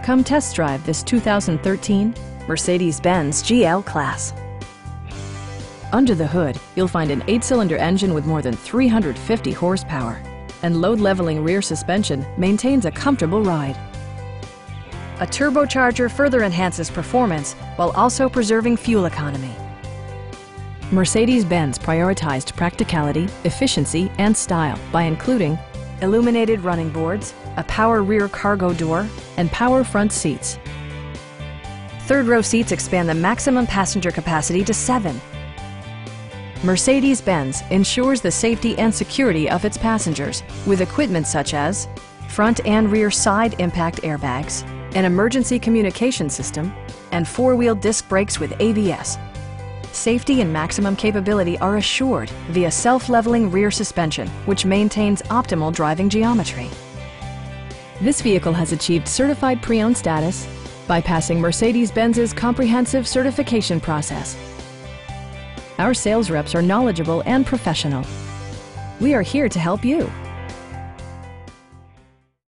Come test drive this 2013 Mercedes-Benz GL Class. Under the hood, you'll find an 8-cylinder engine with more than 350 horsepower, and load-leveling rear suspension maintains a comfortable ride. A turbocharger further enhances performance while also preserving fuel economy. Mercedes-Benz prioritized practicality, efficiency, and style by including illuminated running boards, a power rear cargo door, and power front seats. Third-row seats expand the maximum passenger capacity to 7. Mercedes-Benz ensures the safety and security of its passengers with equipment such as front and rear side impact airbags, an emergency communication system, and 4-wheel disc brakes with ABS. Safety and maximum capability are assured via self-leveling rear suspension, which maintains optimal driving geometry. This vehicle has achieved certified pre-owned status by passing Mercedes-Benz's comprehensive certification process. Our sales reps are knowledgeable and professional. We are here to help you.